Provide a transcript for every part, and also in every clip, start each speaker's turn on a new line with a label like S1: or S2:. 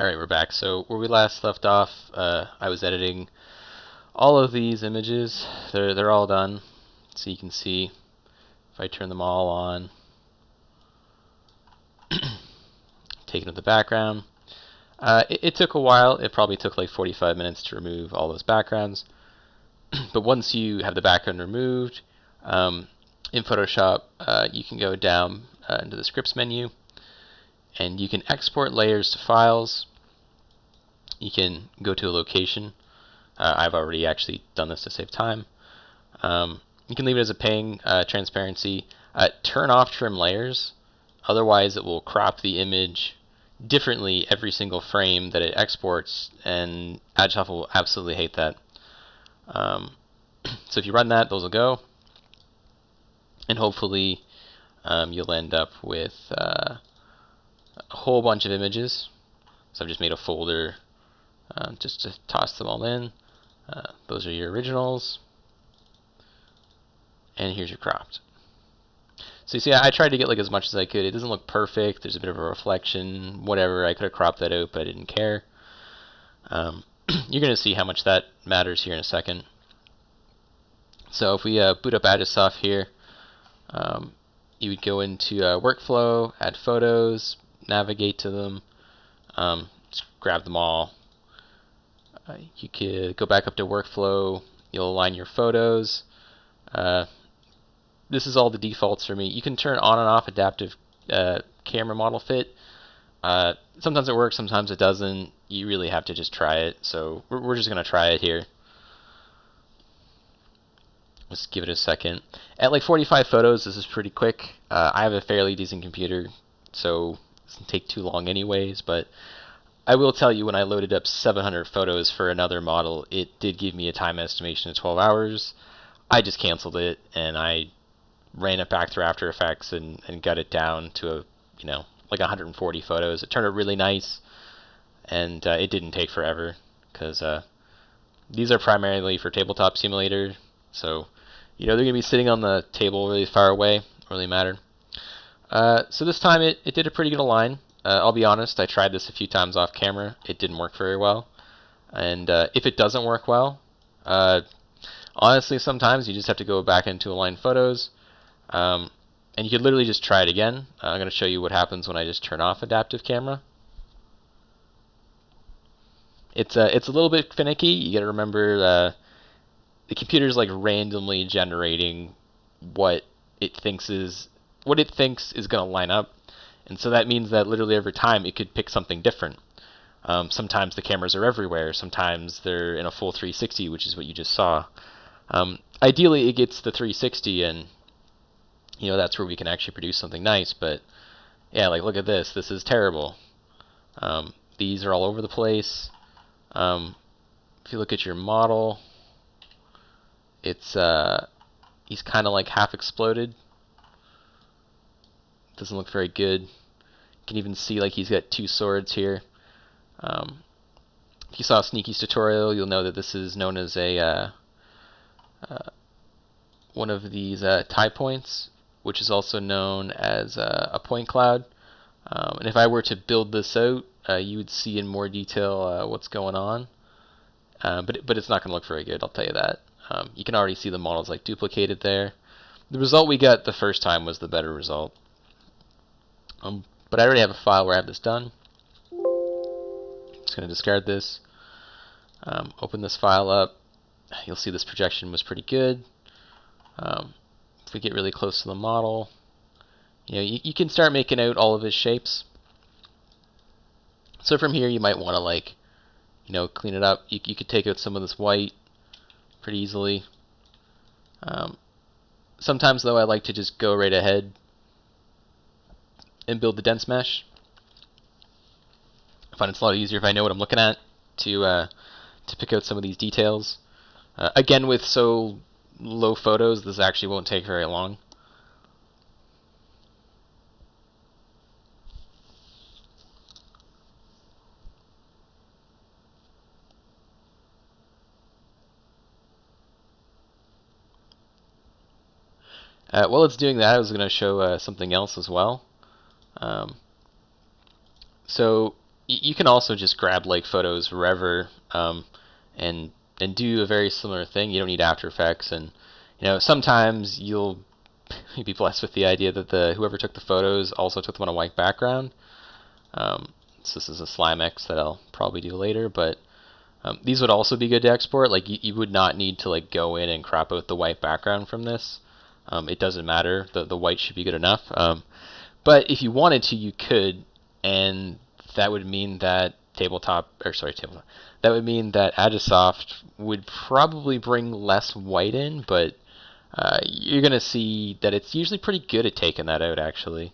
S1: Alright, we're back. So where we last left off, I was editing all of these images. They're all done. So you can see if I turn them all on, taking up the background. It took a while. It probably took like 45 minutes to remove all those backgrounds. But once you have the background removed, in Photoshop, you can go down into the scripts menu, and you can export layers to files. You can go to a location. I've already actually done this to save time. You can leave it as a paying transparency. Turn off trim layers, otherwise it will crop the image differently every single frame that it exports, and Agisoft will absolutely hate that. So if you run that, those will go, and hopefully you'll end up with a whole bunch of images. So I've just made a folder just to toss them all in. Those are your originals, and here's your cropped. So you see, I tried to get like as much as I could. It doesn't look perfect. There's a bit of a reflection, whatever. I could have cropped that out, but I didn't care. You're going to see how much that matters here in a second. So if we boot up Agisoft here, you would go into workflow, add photos, navigate to them, just grab them all. You could go back up to workflow, you'll align your photos. This is all the defaults for me. You can turn on and off adaptive camera model fit. Sometimes it works, sometimes it doesn't. You really have to just try it. So we're just going to try it here. Let's give it a second. At like 45 photos, this is pretty quick. I have a fairly decent computer, so it doesn't take too long anyways, but I will tell you, when I loaded up 700 photos for another model, it did give me a time estimation of 12 hours. I just canceled it, and I ran it back through After Effects and got it down to like 140 photos. It turned out really nice, and it didn't take forever, because these are primarily for Tabletop Simulator, so they're going to be sitting on the table really far away. Don't really matter. So this time it did a pretty good align. I'll be honest, I tried this a few times off camera. It didn't work very well. And if it doesn't work well, honestly, sometimes you just have to go back into Align Photos, and you could literally just try it again. I'm going to show you what happens when I just turn off Adaptive Camera. It's a little bit finicky. You got to remember the computer's like randomly generating what it thinks is going to line up. And so that means that literally every time it could pick something different. Sometimes the cameras are everywhere. Sometimes they're in a full 360, which is what you just saw. Ideally, it gets the 360, and that's where we can actually produce something nice. But yeah, like look at this. This is terrible. These are all over the place. If you look at your model, it's he's kind of like half exploded. Doesn't look very good. You can even see like he's got two swords here. If you saw Sneaky's tutorial, you'll know that this is known as a one of these tie points, which is also known as a point cloud. And if I were to build this out, you would see in more detail what's going on. But it's not going to look very good, I'll tell you that. You can already see the models like duplicated there. The result we got the first time was the better result. But I already have a file where I have this done. Just going to discard this. Open this file up. You'll see this projection was pretty good. If we get really close to the model, you can start making out all of his shapes. So from here, you might want to like, clean it up. You could take out some of this white pretty easily. Sometimes though, I like to just go right ahead and build the dense mesh. I find it's a lot easier if I know what I'm looking at to pick out some of these details. Again, with so low photos, this actually won't take very long. While it's doing that, I was going to show something else as well. So you can also just grab like photos wherever, and do a very similar thing. You don't need After Effects, and sometimes you'll be blessed with the idea that the whoever took the photos also took them on a white background. So this is a Slime X that I'll probably do later, but these would also be good to export. Like you would not need to like go in and crop out the white background from this. It doesn't matter. The white should be good enough. But if you wanted to, you could, and that would mean that that would mean that Agisoft would probably bring less white in, but you're gonna see that it's usually pretty good at taking that out actually.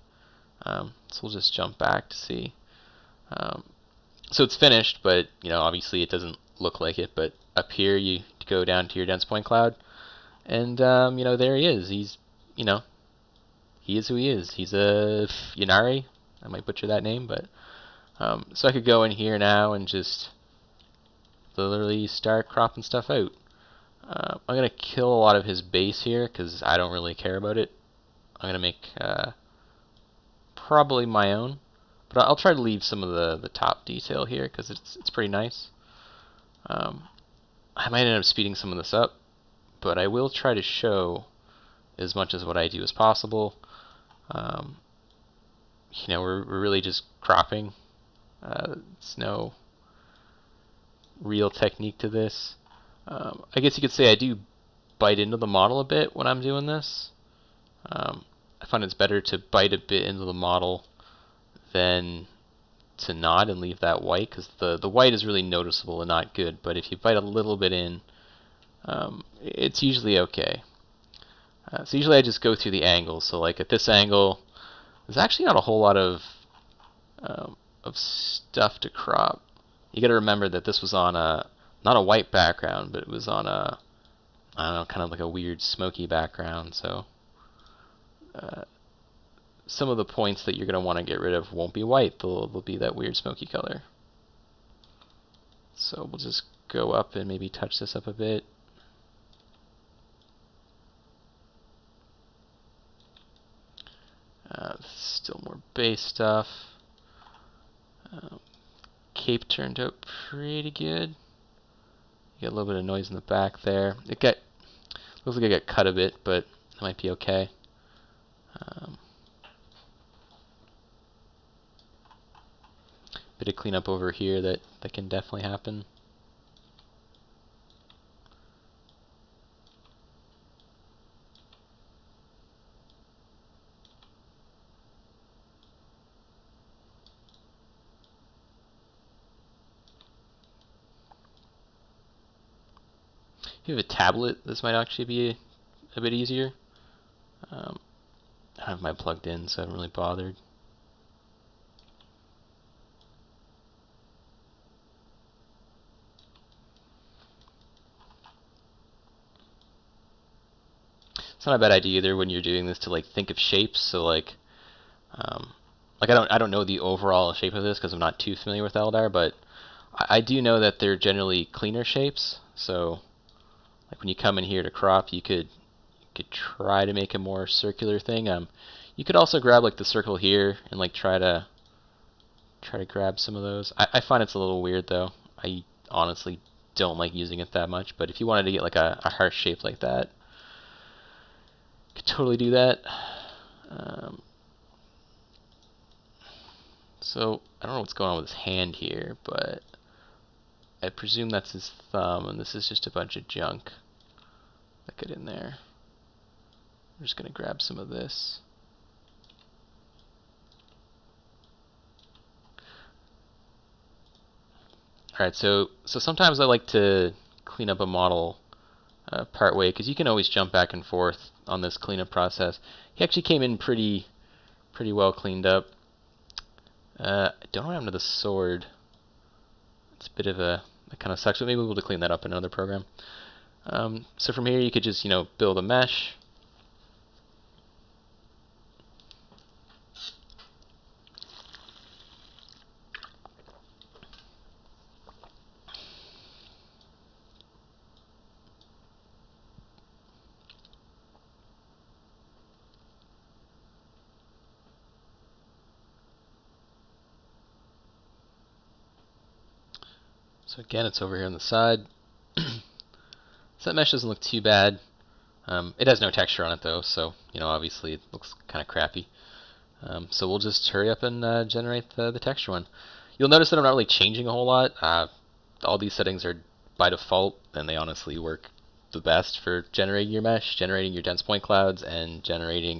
S1: So we'll just jump back to see. So it's finished, but obviously it doesn't look like it. But up here, you go down to your dense point cloud, and there he is. He is who he is. He's a Yanari. I might butcher that name, but so I could go in here now and just literally start cropping stuff out. I'm gonna kill a lot of his base here because I don't really care about it. I'm gonna make probably my own, but I'll try to leave some of the top detail here because it's pretty nice. I might end up speeding some of this up, but I will try to show as much as what I do as possible. We're really just cropping. It's no real technique to this. I guess you could say I do bite into the model a bit when I'm doing this. I find it's better to bite a bit into the model than to not and leave that white, because the white is really noticeable and not good, but if you bite a little bit in, it's usually okay. So usually I just go through the angles. So like at this angle, there's actually not a whole lot of stuff to crop. You got to remember that this was on not a white background, but it was on a, I don't know, kind of like a weird smoky background. So some of the points that you're going to want to get rid of won't be white. They'll be that weird smoky color. So we'll just go up and maybe touch this up a bit. Still more base stuff. Cape turned out pretty good. You got a little bit of noise in the back there. Looks like it got cut a bit, but it might be okay. Bit of cleanup over here that can definitely happen. If you have a tablet, this might actually be a bit easier. I have mine plugged in, so I haven't really bothered. It's not a bad idea either when you're doing this to like think of shapes. So like I don't know the overall shape of this because I'm not too familiar with Eldar, but I do know that they're generally cleaner shapes. So like when you come in here to crop, you could try to make a more circular thing. You could also grab like the circle here and like try to grab some of those. I find it's a little weird though. I honestly don't like using it that much, but if you wanted to get like a heart shape like that, you could totally do that. So I don't know what's going on with his hand here, but I presume that's his thumb, and this is just a bunch of junk that got in there. I'm just going to grab some of this. Alright, so sometimes I like to clean up a model part way, because you can always jump back and forth on this cleanup process. He actually came in pretty well cleaned up. I don't know what happened to the sword. It's a bit of that kind of sucks, but maybe we'll be able to clean that up in another program. So from here you could just build a mesh. So again, it's over here on the side. So that mesh doesn't look too bad. It has no texture on it though, so obviously it looks kind of crappy. So we'll just hurry up and generate the texture one. You'll notice that I'm not really changing a whole lot. All these settings are by default, and they honestly work the best for generating your mesh, generating your dense point clouds, and generating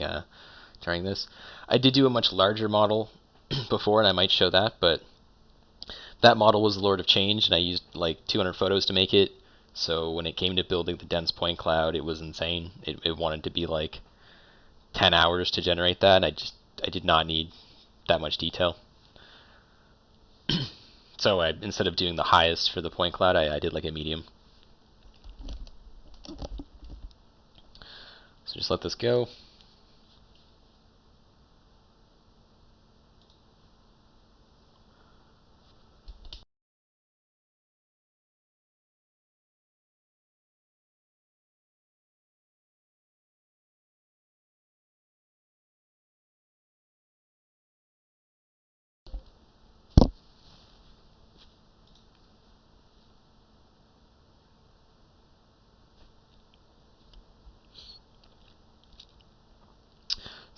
S1: this. I did do a much larger model before, and I might show that, but that model was the Lord of Change, and I used like 200 photos to make it. So when it came to building the dense point cloud, it was insane. It wanted to be like 10 hours to generate that, and I did not need that much detail. So instead of doing the highest for the point cloud, I did like a medium. So just let this go.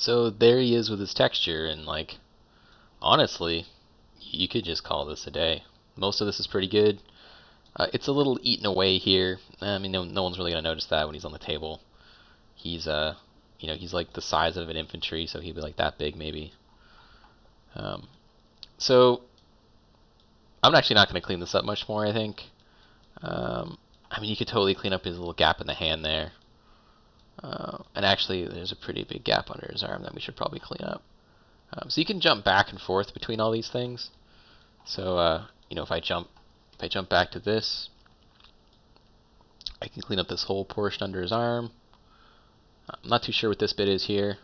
S1: So there he is with his texture, and like, honestly, you could just call this a day. Most of this is pretty good. It's a little eaten away here. I mean, no one's really gonna notice that when he's on the table. He's he's like the size of an infantry, so he'd be like that big maybe. So I'm actually not gonna clean this up much more, I think. I mean, you could totally clean up his little gap in the hand there. And actually, there's a pretty big gap under his arm that we should probably clean up. So you can jump back and forth between all these things. So if I jump back to this, I can clean up this whole portion under his arm. I'm not too sure what this bit is here.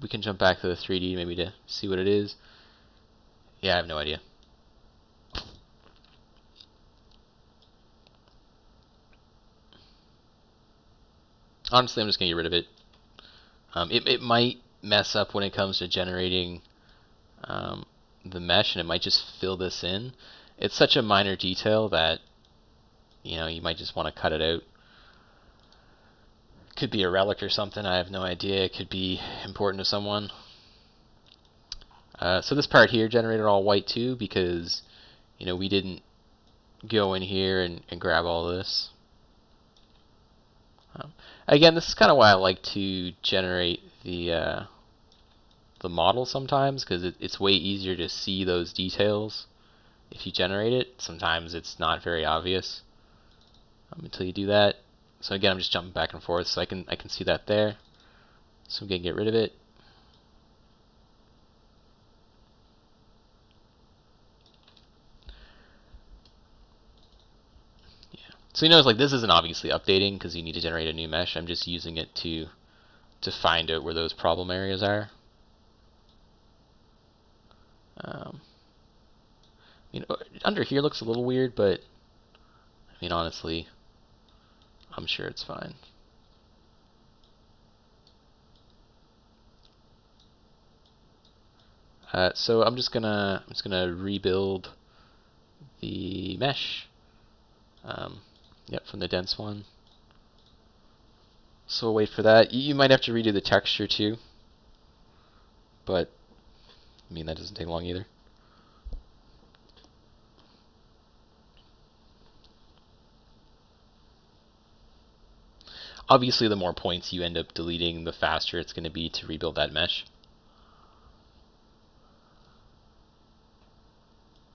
S1: We can jump back to the 3D maybe to see what it is. Yeah, I have no idea. Honestly, I'm just going to get rid of it. It might mess up when it comes to generating the mesh, and it might just fill this in. It's such a minor detail that you might just want to cut it out. Could be a relic or something, I have no idea. It could be important to someone. So this part here generated all white too, because we didn't go in here and grab all this. Again, this is kind of why I like to generate the model sometimes, because it's way easier to see those details if you generate it. Sometimes it's not very obvious until you do that. So again, I'm just jumping back and forth, so I can see that there. So I'm gonna get rid of it. Yeah. So you notice like this isn't obviously updating because you need to generate a new mesh. I'm just using it to find out where those problem areas are. Under here looks a little weird, but I mean honestly, I'm sure it's fine. So I'm just gonna rebuild the mesh. Yep, from the dense one. So we'll wait for that. You might have to redo the texture too, but I mean that doesn't take long either. Obviously, the more points you end up deleting, the faster it's going to be to rebuild that mesh.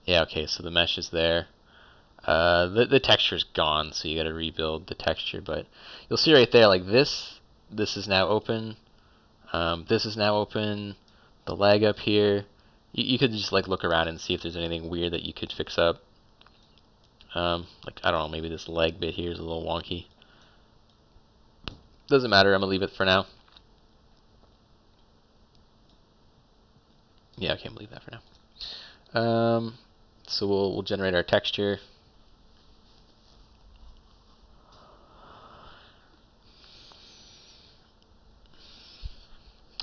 S1: Yeah, okay, so the mesh is there. The texture's gone, so you got to rebuild the texture. But you'll see right there, like this is now open. This is now open. The leg up here. You could just like look around and see if there's anything weird that you could fix up. Like I don't know, maybe this leg bit here is a little wonky. Doesn't matter. I'm gonna leave it for now. Yeah, I can't believe that for now. So we'll generate our texture.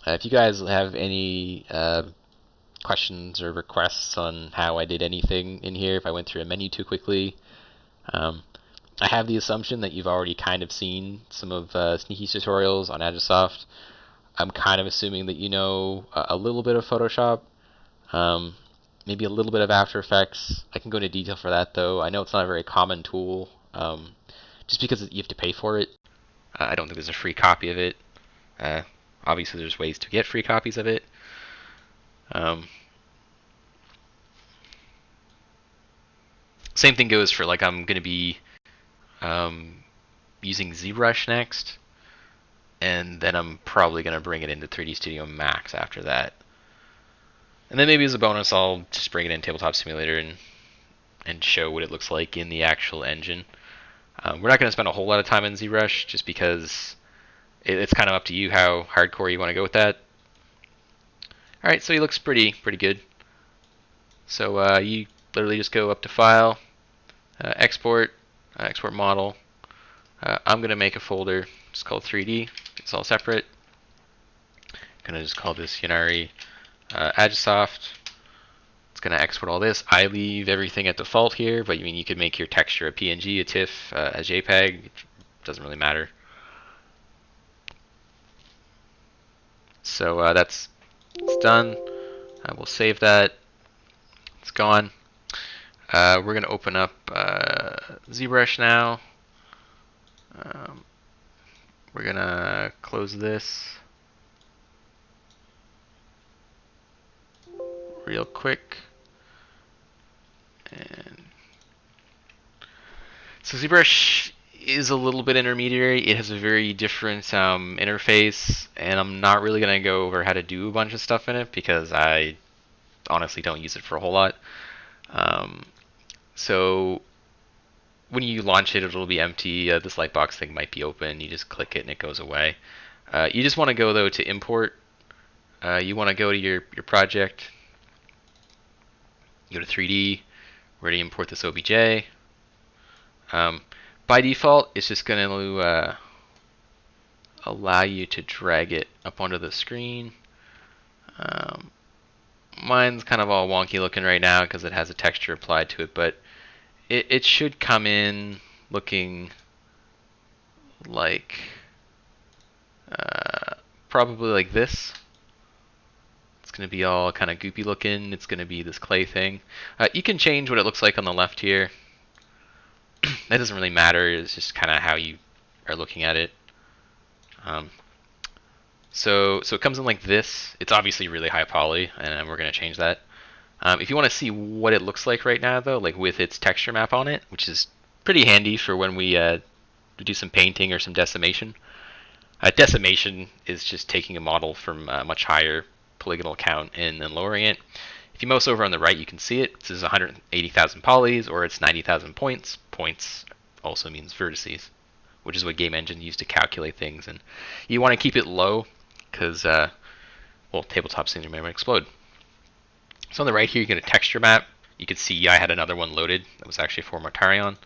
S1: If you guys have any questions or requests on how I did anything in here, if I went through a menu too quickly. I have the assumption that you've already kind of seen some of Sneaky's tutorials on Agisoft. I'm kind of assuming that you know a little bit of Photoshop, maybe a little bit of After Effects. I can go into detail for that though. I know it's not a very common tool, just because you have to pay for it. I don't think there's a free copy of it. Obviously, there's ways to get free copies of it. Same thing goes for, like, I'm going to be using ZBrush next, and then I'm probably going to bring it into 3D Studio Max after that. And then maybe as a bonus, I'll just bring it in Tabletop Simulator and show what it looks like in the actual engine. We're not going to spend a whole lot of time in ZBrush, just because it's kind of up to you how hardcore you want to go with that. Alright, so he looks pretty good. So you literally just go up to File, Export, Export Model. I'm going to make a folder just called 3D. It's all separate. I'm going to just call this Yanari Agisoft. It's going to export all this. I leave everything at default here, but you could make your texture a PNG, a TIFF, a JPEG. It doesn't really matter. So it's done. We'll save that. It's gone. We're going to open up ZBrush now. We're going to close this real quick. And so ZBrush is a little bit intermediary. It has a very different interface, and I'm not really going to go over how to do a bunch of stuff in it because I honestly don't use it for a whole lot. So when you launch it, it'll be empty. This lightbox thing might be open. You just click it and it goes away. You just want to go though to import. You want to go to your project. Go to 3D. We're going to import this OBJ. By default, it's just going to allow you to drag it up onto the screen. Mine's kind of all wonky looking right now because it has a texture applied to it, but it should come in looking like probably like this. It's going to be all kind of goopy looking. It's going to be this clay thing. You can change what it looks like on the left here. That doesn't really matter. It's just kind of how you are looking at it. So it comes in like this. It's obviously really high poly, and we're going to change that. If you want to see what it looks like right now, though, like with its texture map on it, which is pretty handy for when we do some painting or some decimation. Decimation is just taking a model from a much higher polygonal count and then lowering it. If you mouse over on the right, you can see it. This is 180,000 polys, or it's 90,000 points. Points also means vertices, which is what game engine used to calculate things. And you want to keep it low because, well, tabletop simulator might explode. So on the right here, you get a texture map. You can see I had another one loaded that was actually for Mortarion.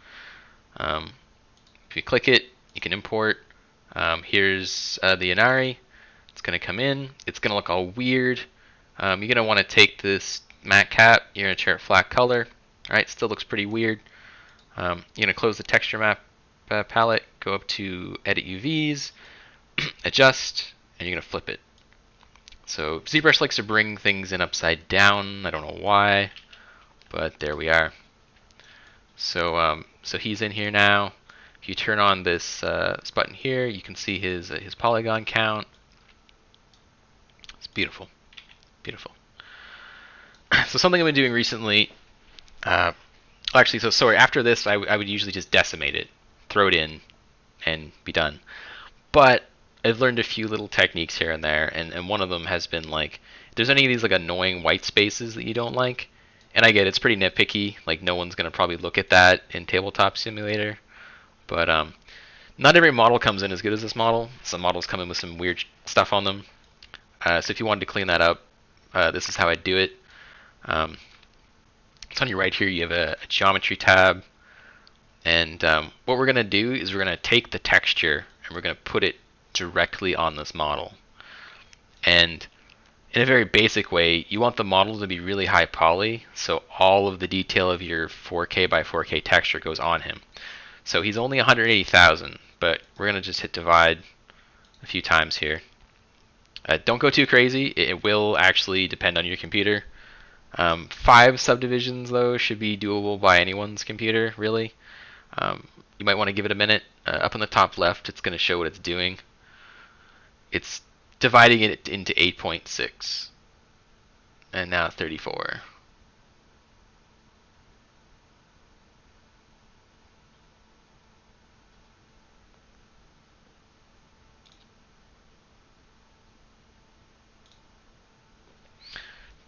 S1: If you click it, you can import. Here's the Inari. It's going to come in. It's going to look all weird. You're going to want to take this matte cap. You're going to turn it flat color. All right, still looks pretty weird. You're going to close the texture map palette. Go up to Edit UVs, Adjust, and you're going to flip it. So ZBrush likes to bring things in upside down. I don't know why, but there we are. So so he's in here now. If you turn on this button here, you can see his polygon count. It's beautiful, beautiful. So something I've been doing recently. Actually, so sorry. After this, I would usually just decimate it, throw it in, and be done. But I've learned a few little techniques here and there, and one of them has been like, if there's any of these like annoying white spaces that you don't like, and I get it's pretty nitpicky, like no one's gonna probably look at that in Tabletop Simulator, but not every model comes in as good as this model. Some models come in with some weird stuff on them. So if you wanted to clean that up, this is how I do it. It's on your right here. You have a geometry tab, and what we're gonna do is we're gonna take the texture and we're gonna put it directly on this model. And in a very basic way, you want the model to be really high poly, so all of the detail of your 4K by 4K texture goes on him. So he's only 180,000, but we're going to just hit divide a few times here. Don't go too crazy. It will actually depend on your computer. 5 subdivisions, though, should be doable by anyone's computer, really. You might want to give it a minute. Up on the top left, it's going to show what it's doing. It's dividing it into 8.6. And now 34.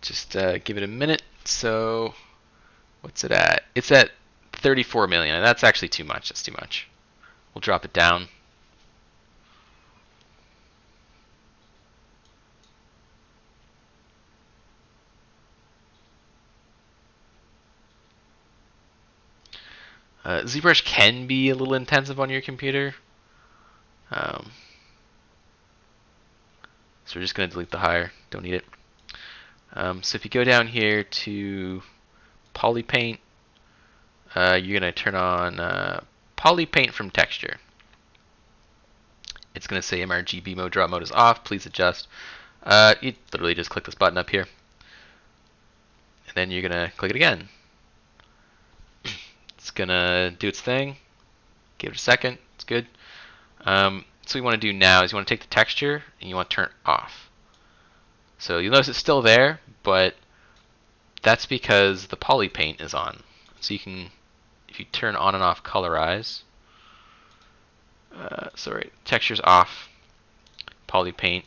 S1: Just give it a minute. So, what's it at? It's at 34 million, and that's actually too much. That's too much. We'll drop it down. ZBrush can be a little intensive on your computer. So we're just going to delete the higher. Don't need it. So if you go down here to Poly Paint, you're going to turn on Poly Paint from Texture. It's going to say MRGB mode, draw mode is off. Please adjust. You literally just click this button up here. And then you're going to click it again. It's going to do its thing. Give it a second. It's good. So what you want to do now is you want to take the texture and you want to turn it off. So you'll notice it's still there, but that's because the poly paint is on. So you can, if you turn on and off colorize, texture's off, poly paint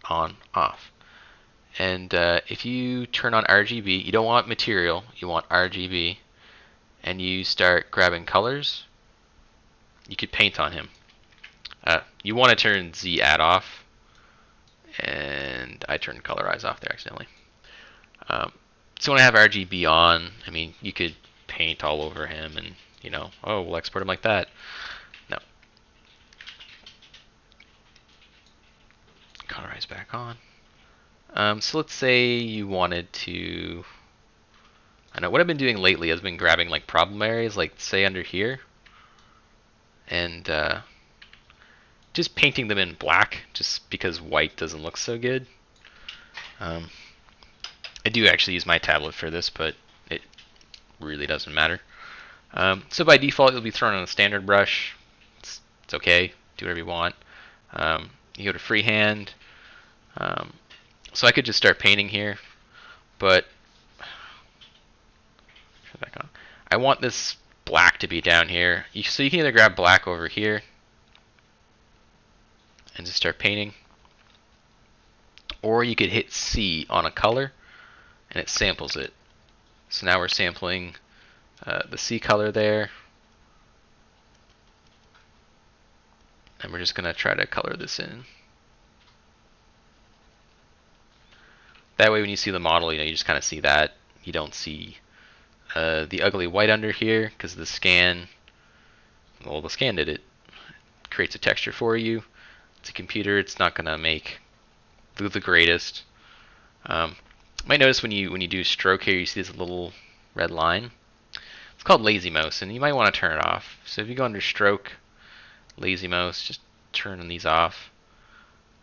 S1: on, off. And if you turn on RGB, you don't want material, you want RGB, and you start grabbing colors, you could paint on him. You want to turn Z add off, and I turned colorize off there accidentally. So when I have RGB on, I mean, you could paint all over him and, you know, oh, we'll export him like that. No. Colorize back on. So let's say you wanted to, I know what I've been doing lately has been grabbing like problem areas, like say under here, and just painting them in black, just because white doesn't look so good. I do actually use my tablet for this, but it really doesn't matter. So by default, you'll be thrown on a standard brush. It's okay. Do whatever you want. You go to freehand. So I could just start painting here, but back on. I want this black to be down here. So you can either grab black over here and just start painting, or you could hit C on a color and it samples it. So now we're sampling the C color there, and we're just going to try to color this in. That way when you see the model, you know, you just kind of see that. You don't see the ugly white under here because the scan, well, the scan did it. It creates a texture for you. It's a computer, it's not going to make the greatest. Might notice when you do stroke here, you see this little red line. It's called lazy mouse, and you might want to turn it off. So if you go under stroke, lazy mouse, just turn these off.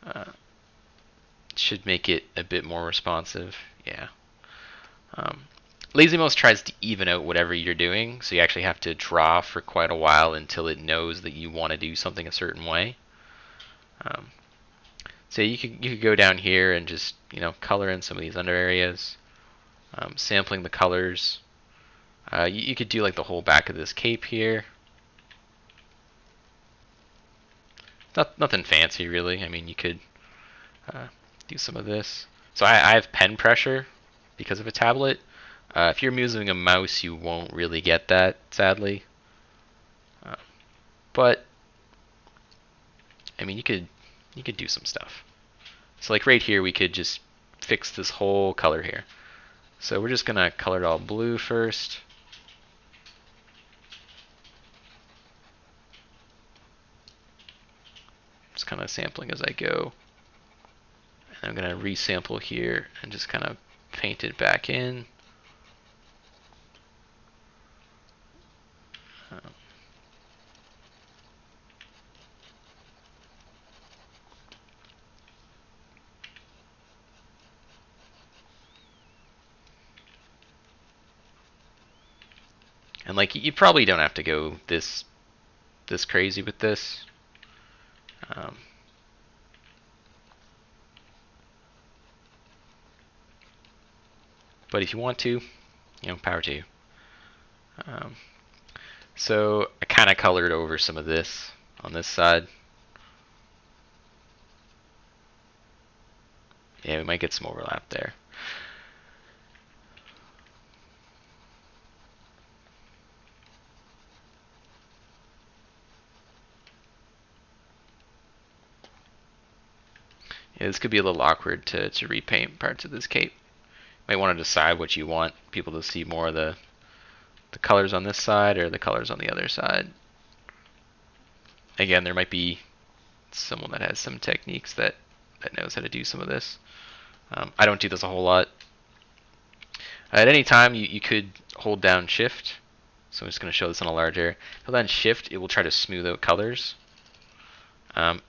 S1: It should make it a bit more responsive. Yeah. Lazy mouse tries to even out whatever you're doing, so you actually have to draw for quite a while until it knows that you want to do something a certain way. So you could go down here and just, you know, color in some of these under areas, sampling the colors. You could do like the whole back of this cape here. Nothing fancy really. I mean, you could do some of this. So I have pen pressure because of a tablet. If you're using a mouse, you won't really get that, sadly. But I mean, you could do some stuff. So like right here, we could just fix this whole color here. So we're just gonna color it all blue first. Just kind of sampling as I go. I'm going to resample here and just kind of paint it back in. And like, you probably don't have to go this crazy with this. But if you want to, power to you. So I kind of colored over some of this on this side. Yeah, we might get some overlap there. Yeah, this could be a little awkward to repaint parts of this cape. You might want to decide what you want people to see more of the colors on this side or the colors on the other side. Again, there might be someone that has some techniques that knows how to do some of this. I don't do this a whole lot. At any time, you could hold down Shift. So I'm just going to show this on a large area. Hold down Shift, it will try to smooth out colors.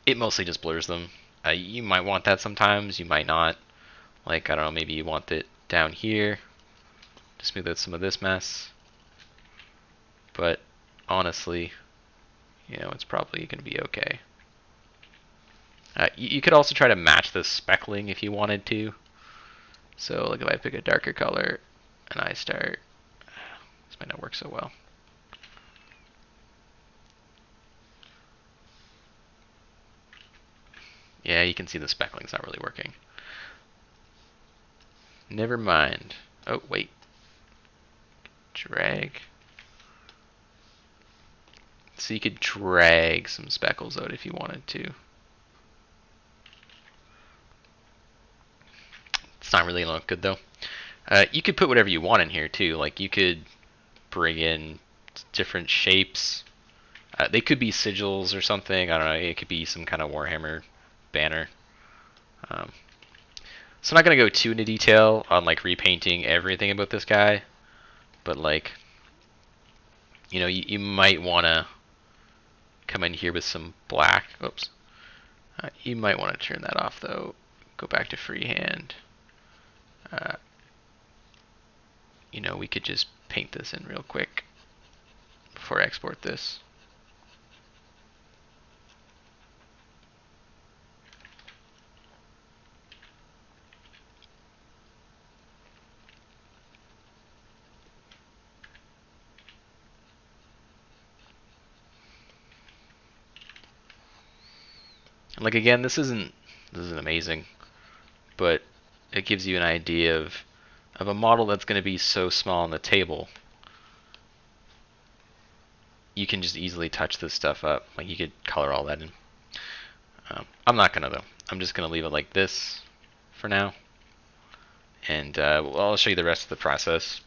S1: It mostly just blurs them. You might want that sometimes, you might not. Like, I don't know, maybe you want it down here to smooth out some of this mess. But honestly, it's probably going to be okay. You could also try to match the speckling if you wanted to. So like if I pick a darker color and I start, this might not work so well. Yeah, you can see the speckling's not really working. Never mind. Oh, wait. Drag. So you could drag some speckles out if you wanted to. It's not really gonna look good though. You could put whatever you want in here too. Like you could bring in different shapes. They could be sigils or something. I don't know. It could be some kind of Warhammer banner. So I'm not gonna go too into detail on like repainting everything about this guy, but like, you might want to come in here with some black. Oops. You might want to turn that off though. Go back to freehand. We could just paint this in real quick before I export this. And like again, this isn't amazing, but it gives you an idea of a model that's going to be so small on the table. You can just easily touch this stuff up. Like you could color all that in. I'm not gonna though. I'm just gonna leave it like this for now, and I'll show you the rest of the process.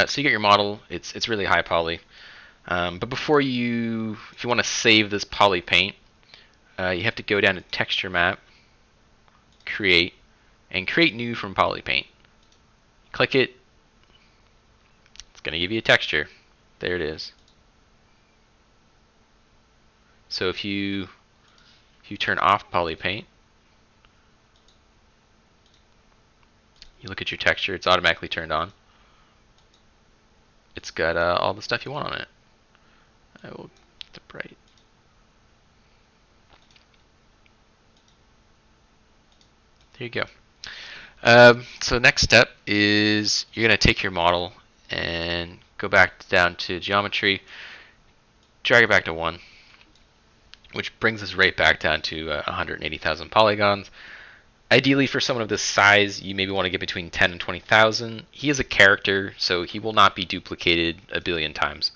S1: So you get your model. It's really high poly. But if you want to save this poly paint, you have to go down to Texture Map, Create, and Create New from Poly Paint. Click it. It's going to give you a texture. There it is. So if you turn off Poly Paint, you look at your texture, it's automatically turned on. It's got all the stuff you want on it. I will get the bright. There you go. So next step is you're going to take your model and go back down to geometry, drag it back to 1, which brings us right back down to 180,000 polygons. Ideally, for someone of this size, you maybe want to get between 10 and 20,000. He is a character, so he will not be duplicated a billion times.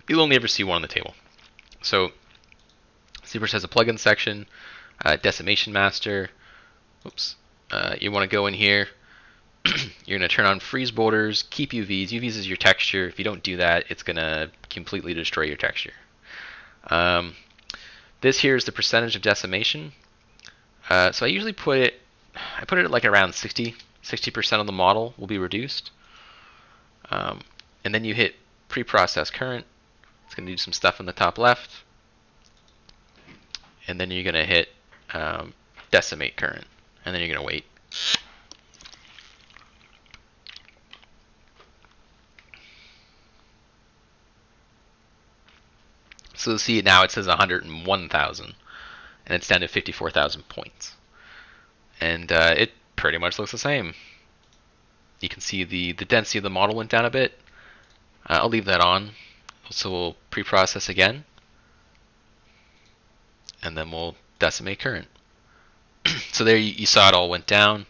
S1: You'll only ever see one on the table. So, ZBrush has a plugin section, Decimation Master. Oops. You want to go in here, You're going to turn on freeze borders, keep UVs. UVs is your texture. If you don't do that, it's going to completely destroy your texture. This here is the percentage of decimation. So I usually put it at like around 60% of the model will be reduced. And then you hit pre-process current. It's going to do some stuff in the top left. And then you're going to hit decimate current. And then you're going to wait. So see now it says 101,000. And it's down to 54,000 points. And it pretty much looks the same. You can see the density of the model went down a bit. I'll leave that on. So we'll pre-process again. And then we'll decimate current. So there you saw it all went down.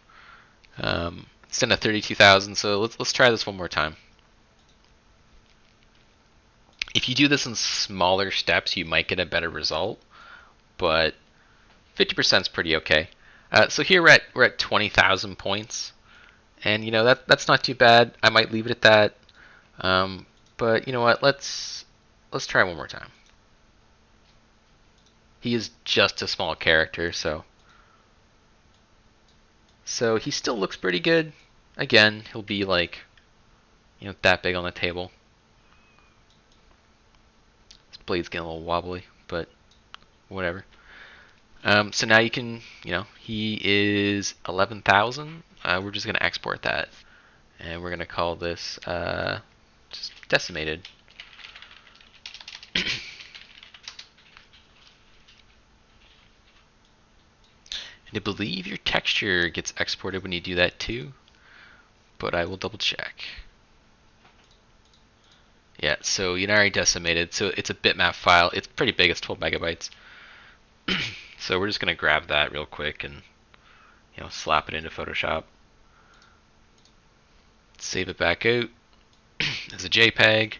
S1: It's down to 32,000. So let's try this one more time. If you do this in smaller steps, you might get a better result. But 50% is pretty okay. So here we're at 20,000 points, and you know that's not too bad. I might leave it at that, but you know what? Let's try one more time. He is just a small character, so he still looks pretty good. Again, he'll be like, you know, that big on the table. His blade's getting a little wobbly, but whatever. So now you can, you know, he is 11,000. We're just going to export that. And we're going to call this just decimated. And I believe your texture gets exported when you do that too. But I will double check. Yeah, so Unari decimated. So it's a bitmap file. It's pretty big. It's 12 megabytes. So we're just going to grab that real quick and, you know, slap it into Photoshop. Save it back out as a JPEG.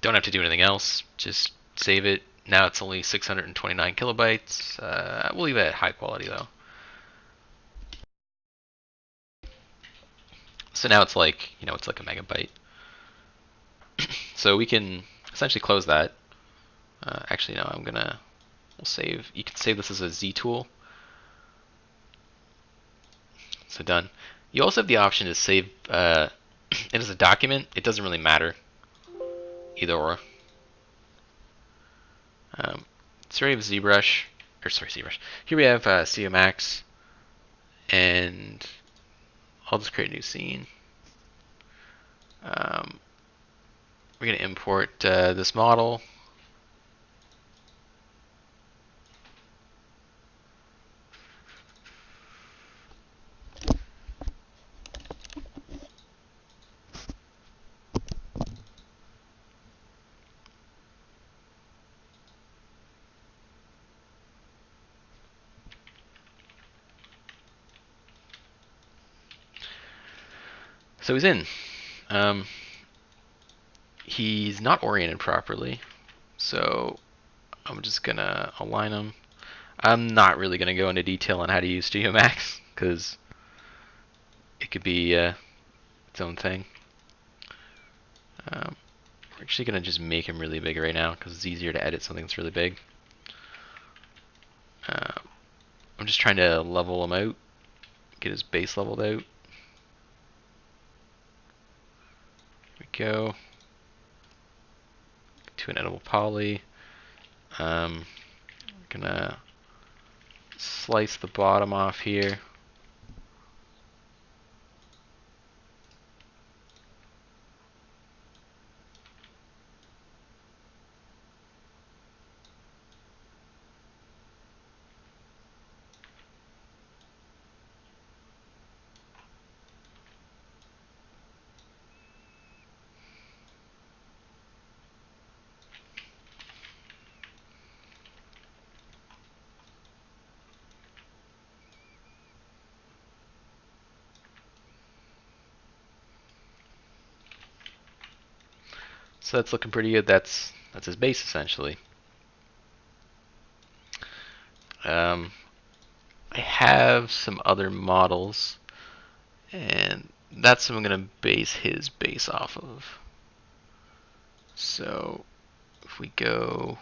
S1: Don't have to do anything else. Just save it. Now it's only 629 kilobytes. We'll leave it at high quality though. So now it's like, you know, it's like a megabyte. So we can essentially close that. Actually, no, we'll save. You can save this as a Z tool. So done. You also have the option to save it as a document. It doesn't really matter. Either or. So we have ZBrush, or sorry, ZBrush. Here we have CO Max, and I'll just create a new scene. We're going to import this model. So he's in. He's not oriented properly, so I'm just gonna align him. I'm not really gonna go into detail on how to use Studio Max because it could be its own thing. We're actually gonna just make him really big right now because it's easier to edit something that's really big. I'm just trying to level him out, get his base leveled out. There we go. To an editable poly. I'm gonna slice the bottom off here. So that's looking pretty good. That's his base essentially. I have some other models, And that's what I'm going to base his base off of. So if we go,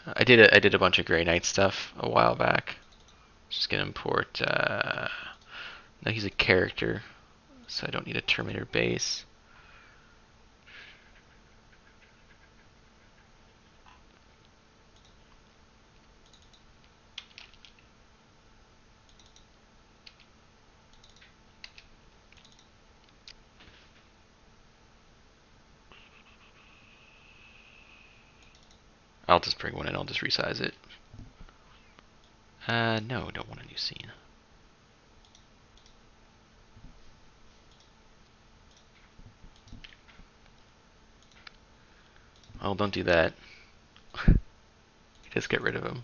S1: I did a bunch of Grey Knight stuff a while back. Just gonna import. No, he's a character, so I don't need a Terminator base. I'll just bring one in. I'll just resize it. No, don't want a new scene. Oh, don't do that. Just get rid of him.